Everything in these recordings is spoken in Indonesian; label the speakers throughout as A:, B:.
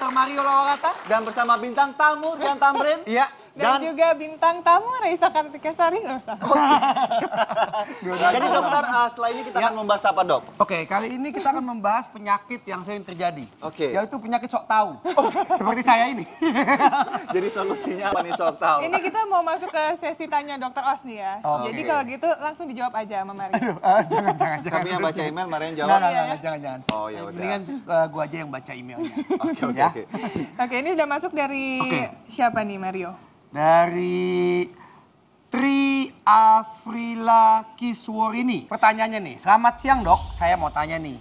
A: Dr. Mario Lawarata.
B: Dan bersama bintang tamu Rian Tamrin.
A: Iya.
C: Dan juga bintang tamu Raisa Kartikasari.
B: Jadi dokter, setelah ini kita akan membahas apa, Dok?
A: Oke, kali ini kita akan membahas penyakit yang sering terjadi.
B: Oke.
A: Yaitu penyakit sok tahu. Seperti saya ini.
B: Jadi solusinya apa nih, Sok tahu?
C: Ini kita mau masuk ke sesi tanya Dokter Os nih ya.
B: Oke.
C: Jadi kalau gitu langsung dijawab aja sama Mario.
A: Jangan.
B: Kami yang baca email, Maria yang jawab.
A: Jangan.
B: Oh, ya udah.
A: Mendingan gua aja yang baca emailnya.
B: Oke.
C: Oke, ini udah masuk dari siapa nih Mario?
A: Dari Tri Afrila Kisworini. Pertanyaannya nih, selamat siang dok, saya mau tanya nih.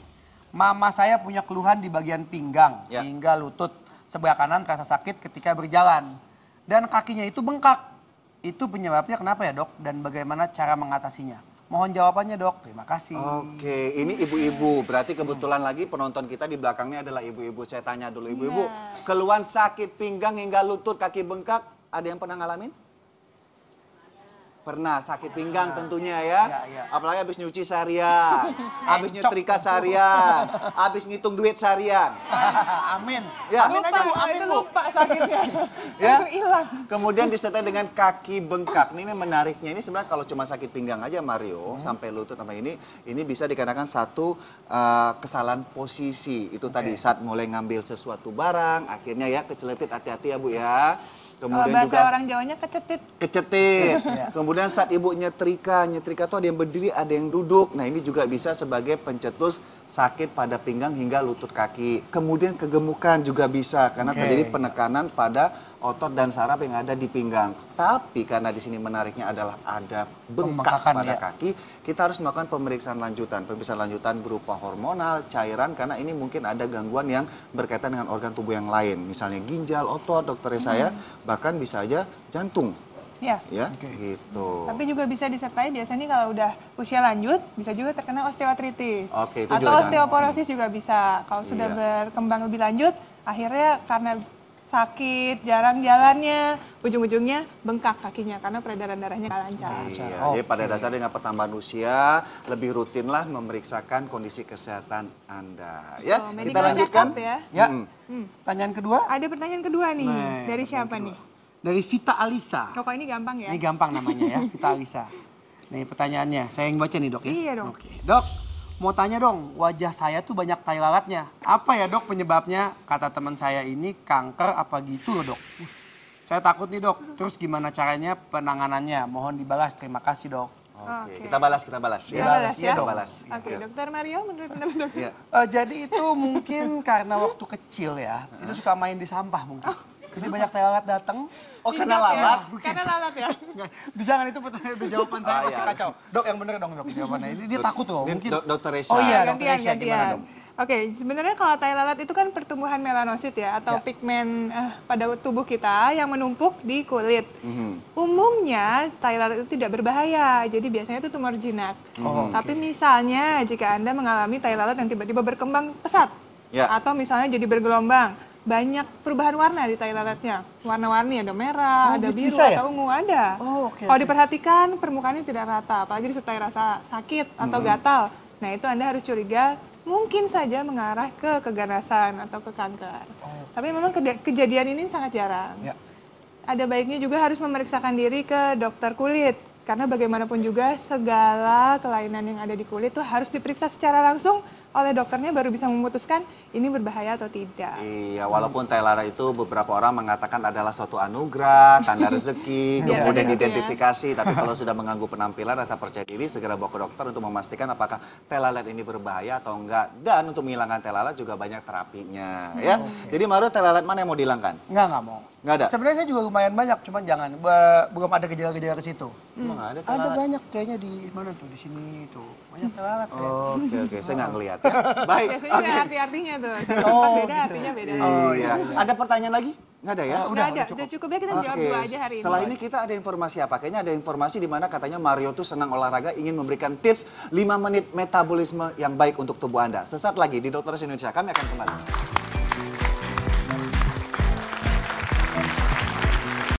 A: Mama saya punya keluhan di bagian pinggang hingga lutut. Sebelah kanan terasa sakit ketika berjalan. Dan kakinya itu bengkak. Itu penyebabnya kenapa ya dok? Dan bagaimana cara mengatasinya? Mohon jawabannya dok, terima kasih.
B: Oke, ini ibu-ibu. Berarti kebetulan lagi penonton kita di belakangnya adalah ibu-ibu. Saya tanya dulu ibu-ibu, keluhan sakit pinggang hingga lutut, kaki bengkak, ada yang pernah ngalamin? Pernah, sakit pinggang tentunya ya. Apalagi habis nyuci seharian, habis nyetrika seharian, habis ngitung duit seharian.
A: Amin.
B: Ya.
C: Lupa, itu lupa sakitnya.
B: Ya.
C: Langsung hilang.
B: Kemudian disertai dengan kaki bengkak. Ini menariknya, ini sebenarnya kalau cuma sakit pinggang aja Mario, sampai lutut sama ini bisa dikarenakan satu kesalahan posisi. Itu tadi saat mulai ngambil sesuatu barang, akhirnya ya keceletit, hati-hati ya Bu ya. Kemudian
C: bahasa
B: juga
C: orang Jawanya kecetit.
B: Kemudian saat ibu nyetrika tuh ada yang berdiri, ada yang duduk. Nah ini juga bisa sebagai pencetus sakit pada pinggang hingga lutut kaki. Kemudian kegemukan juga bisa karena terjadi penekanan pada otot dan saraf yang ada di pinggang. Tapi karena di sini menariknya adalah ada bengkak pada kaki, kita harus melakukan pemeriksaan lanjutan. Pemeriksaan lanjutan berupa hormonal, cairan, karena ini mungkin ada gangguan yang berkaitan dengan organ tubuh yang lain. Misalnya ginjal, otot, dokter saya, bahkan bisa aja jantung.
C: Ya.
B: Gitu.
C: Tapi juga bisa disertai biasanya kalau udah usia lanjut, bisa juga terkena osteoartritis.
B: Itu
C: atau
B: juga
C: osteoporosis juga bisa. Kalau sudah berkembang lebih lanjut, akhirnya karena sakit, jarang jalannya, ujung-ujungnya bengkak kakinya karena peredaran darahnya nggak lancar.
B: Jadi pada dasarnya dengan pertambahan usia, lebih rutinlah memeriksakan kondisi kesehatan Anda. Ya, kita lanjutkan.
A: Pertanyaan kedua?
C: Ada pertanyaan kedua nih, dari siapa nih?
A: Dari Vita Alisa.
C: Kok ini gampang ya?
A: Ini gampang namanya ya, Vita Alisa. Nih pertanyaannya, saya yang baca nih dok ya?
C: Iya dong.
A: Oke. Dok, mau tanya dong, wajah saya tuh banyak tai lalatnya. Apa ya dok penyebabnya? Kata teman saya ini kanker apa gitu loh dok. Saya takut nih dok, terus gimana caranya penanganannya? Mohon dibalas, terima kasih dok.
B: Oke, kita balas.
C: Kita balas ya?
B: Kita balas.
C: Oke, dokter Mario menurut pendapat dokter.
A: Jadi itu mungkin karena waktu kecil ya, itu suka main di sampah mungkin. Jadi banyak tai lalat datang.
B: Oh, karena lalat?
C: Karena lalat ya?
A: Jangan itu pertanyaan jawaban saya masih kacau. Dok yang bener dong dok jawabannya. Ini dia takut loh. Mungkin
B: Dokter Reza.
A: Oh iya, dokter Reza gimana
C: gantian.
A: dong?
C: Oke, sebenarnya kalau tai lalat itu kan pertumbuhan melanosit ya, atau pigmen pada tubuh kita yang menumpuk di kulit. Umumnya tai lalat itu tidak berbahaya, jadi biasanya itu tumor jinak. Tapi misalnya jika Anda mengalami tai lalat yang tiba-tiba berkembang pesat, atau misalnya jadi bergelombang, banyak perubahan warna di tai lalatnya. Warna-warni, ada merah, ada biru, atau ungu, ada. Kalau diperhatikan, permukaannya tidak rata, apalagi disertai rasa sakit atau gatal. Nah itu Anda harus curiga, mungkin saja mengarah ke keganasan atau ke kanker. Tapi memang kejadian ini sangat jarang. Ada baiknya juga harus memeriksakan diri ke dokter kulit. Karena bagaimanapun juga segala kelainan yang ada di kulit itu harus diperiksa secara langsung oleh dokternya baru bisa memutuskan ini berbahaya atau tidak.
B: Iya, walaupun tai lalat itu beberapa orang mengatakan adalah suatu anugerah, tanda rezeki, kemudian identifikasi. Tapi kalau sudah mengganggu penampilan, rasa percaya diri, segera bawa ke dokter untuk memastikan apakah tai lalat ini berbahaya atau enggak. Dan untuk menghilangkan tai lalat juga banyak terapinya. Ya. Jadi Mario, tai lalat mana yang mau dihilangkan?
A: Nggak mau.
B: Nggak ada?
A: Sebenarnya saya juga lumayan banyak, cuman jangan. Belum ada gejala-gejala ke situ.
B: Emang ada tai
A: Ada
B: lalat?
A: banyak kayaknya di mana tuh, di sini tuh. Banyak tai lalat.
B: Oke, saya nggak ngeliat. Baik.
C: Biasanya ada arti-artinya tuh. Tempat beda, artinya beda.
B: Iya. Ada pertanyaan lagi? Nggak ada ya?
C: Udah cukup ya, kita jawab dua aja hari ini.
B: Setelah ini kita ada informasi apa? Kayaknya ada informasi di mana katanya Mario tuh senang olahraga, ingin memberikan tips 5 menit metabolisme yang baik untuk tubuh Anda. Sesaat lagi di Dokter Indonesia, kami akan kembali.